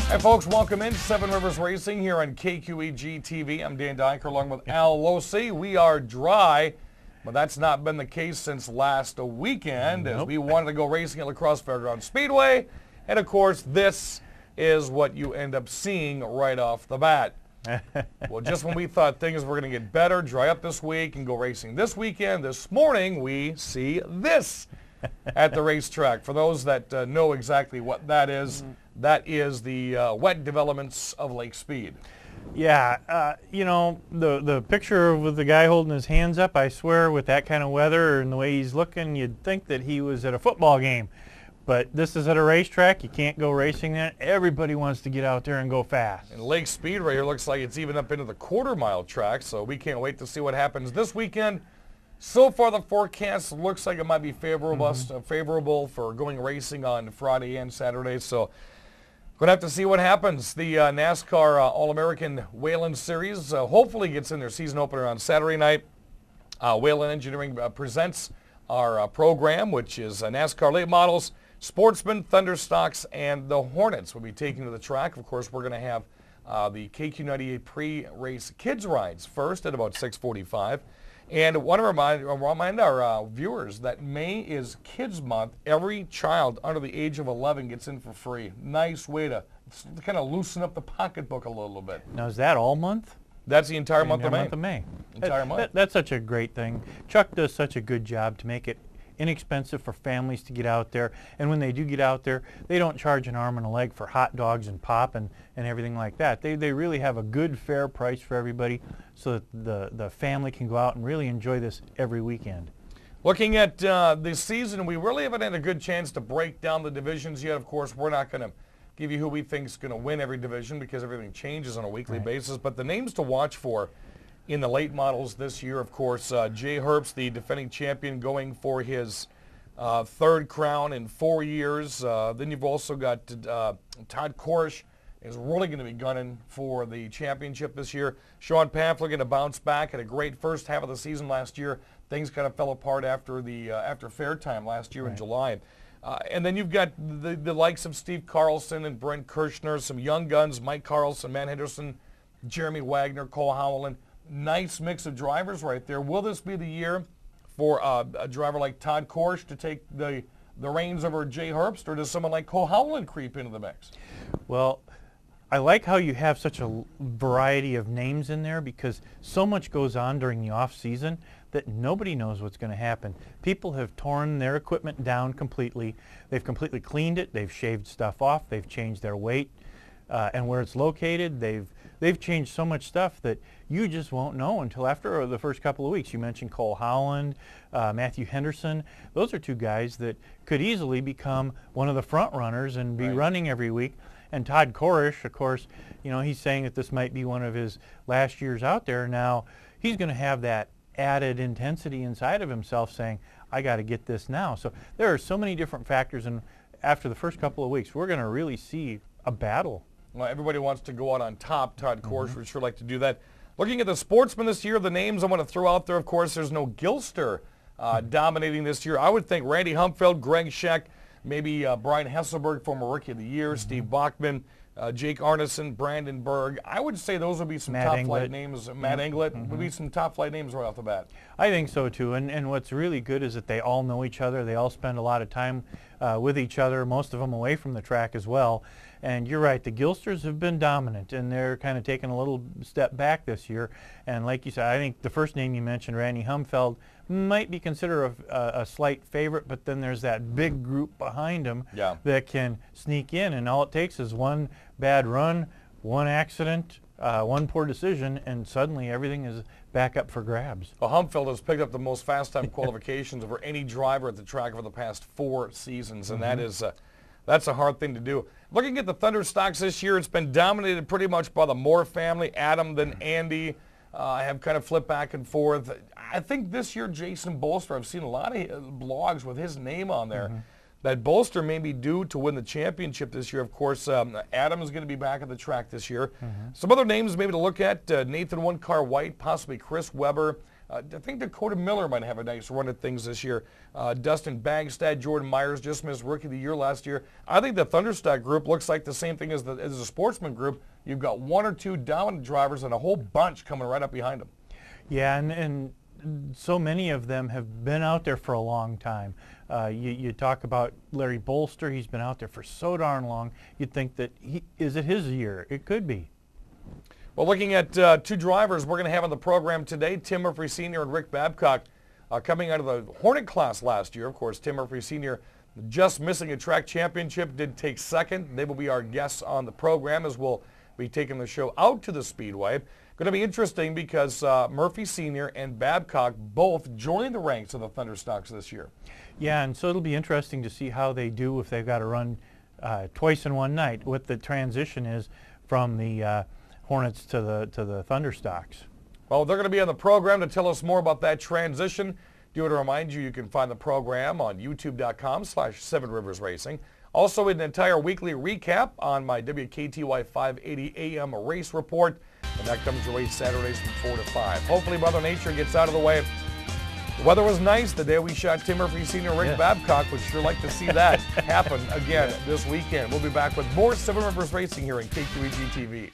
Hi folks, welcome in Seven Rivers Racing here on KQEG TV. I'm Dan Dyker along with Al Losi. We are dry, but that's not been the case since last weekend as we wanted to go racing at Crosse Speedway. And of course, this is what you end up seeing right off the bat. Well, just when we thought things were going to get better, dry up this week and go racing this weekend, this morning we see this at the racetrack. For those that know exactly what that is the wet developments of Lake Speed. Yeah, you know, the picture with the guy holding his hands up, I swear with that kind of weather and the way he's looking, you'd think that he was at a football game. But this is at a racetrack. You can't go racing there. Everybody wants to get out there and go fast. And Lake Speed right here looks like it's even up into the quarter-mile track, so we can't wait to see what happens this weekend. So far, the forecast looks like it might be favorable for going racing on Friday and Saturday, so going to have to see what happens. The NASCAR All-American Whelen Series hopefully gets in their season opener on Saturday night. Whelen Engineering presents our program, which is NASCAR late models, Sportsman, Thunderstocks, and the Hornets will be taken to the track. Of course, we're going to have the KQ98 pre-race kids rides first at about 6:45. And I want to remind our viewers that May is Kids Month. Every child under the age of 11 gets in for free. Nice way to kind of loosen up the pocketbook a little bit. Now, is that all month? That's the entire month of May. Entire month. That's such a great thing. Chuck does such a good job to make it inexpensive for families to get out there. And when they do get out there, they don't charge an arm and a leg for hot dogs and pop and everything like that. They really have a good, fair price for everybody so that the family can go out and really enjoy this every weekend. Looking at this season, we really haven't had a good chance to break down the divisions yet. Of course, we're not going to give you who we think is going to win every division because everything changes on a weekly basis. But the names to watch for in the late models this year, of course, Jay Herbst, the defending champion, going for his third crown in 4 years. Then you've also got Todd Korish is really going to be gunning for the championship this year. Sean Pamphler going to bounce back. Had a great first half of the season last year. Things kind of fell apart after the after fair time last year in July. And then you've got the likes of Steve Carlson and Brent Kirshner, some young guns, Mike Carlson, Matt Henderson, Jeremy Wagner, Cole Howland. Nice mix of drivers right there. Will this be the year for a driver like Todd Korish to take the reins over Jay Herbst, or does someone like Cole Howland creep into the mix? Well, I like how you have such a variety of names in there because so much goes on during the off season that nobody knows what's going to happen. People have torn their equipment down completely. They've completely cleaned it. They've shaved stuff off. They've changed their weight and where it's located. They've changed so much stuff that you just won't know until after the first couple of weeks. You mentioned Cole Howland, Matthew Henderson. Those are two guys that could easily become one of the front runners and be running every week. And Todd Korish, of course, you know, he's saying that this might be one of his last years out there. Now, he's going to have that added intensity inside of himself saying, I got to get this now. So there are so many different factors, and after the first couple of weeks, we're going to really see a battle. Well, everybody wants to go out on top. Todd Korish would sure like to do that. Looking at the sportsmen this year, the names I want to throw out there, of course, there's no Gilster dominating this year. I would think Randy Humfeld, Greg Scheck, maybe Brian Hesselberg, former Rookie of the Year, Steve Bachman, Jake Arneson, Brandon Berg. I would say those would be some top-flight names. Matt Englert would be some top-flight names right off the bat. I think so, too. And what's really good is that they all know each other. They all spend a lot of time with each other, most of them away from the track as well. And you're right, the Gilsters have been dominant, and they're kind of taking a little step back this year. And like you said, I think the first name you mentioned, Randy Humfeld, might be considered a slight favorite, but then there's that big group behind him that can sneak in, and all it takes is one bad run, one accident, one poor decision, and suddenly everything is back up for grabs. Well, Humfeld has picked up the most fast time qualifications over any driver at the track over the past 4 seasons, and that is that's a hard thing to do. Looking at the Thunderstocks this year, it's been dominated pretty much by the Moore family. Adam, then Andy have kind of flipped back and forth. I think this year Jason Bolster, I've seen a lot of blogs with his name on there, that Bolster may be due to win the championship this year. Of course, Adam is going to be back at the track this year. Some other names maybe to look at, Nathan One Car White, possibly Chris Webber, I think Dakota Miller might have a nice run at things this year. Dustin Bagstad, Jordan Myers just missed Rookie of the Year last year. I think the Thunderstock group looks like the same thing as the Sportsman group. You've got one or two dominant drivers and a whole bunch coming right up behind them. Yeah, and so many of them have been out there for a long time. You talk about Larry Bolster. He's been out there for so darn long. You'd think that is it his year? It could be. Well, looking at two drivers we're going to have on the program today, Tim Murphy Sr. and Rick Babcock, coming out of the Hornet class last year. Of course, Tim Murphy Sr. just missing a track championship, did take second. They will be our guests on the program as we'll be taking the show out to the Speedway. Going to be interesting because Murphy Sr. and Babcock both joined the ranks of the Thunderstocks this year. Yeah, and so it'll be interesting to see how they do if they've got to run twice in one night, what the transition is from the Hornets to the Thunderstocks. Well, they're going to be on the program to tell us more about that transition. Do want to remind you, you can find the program on youtube.com/Seven Rivers Racing. Also, an entire weekly recap on my WKTY 580 AM race report, and that comes your way Saturdays from 4 to 5. Hopefully, Mother Nature gets out of the way. The weather was nice the day we shot Tim Murphy Sr. Rick Babcock. Would sure like to see that happen again this weekend. We'll be back with more Seven Rivers Racing here in KQEG TV.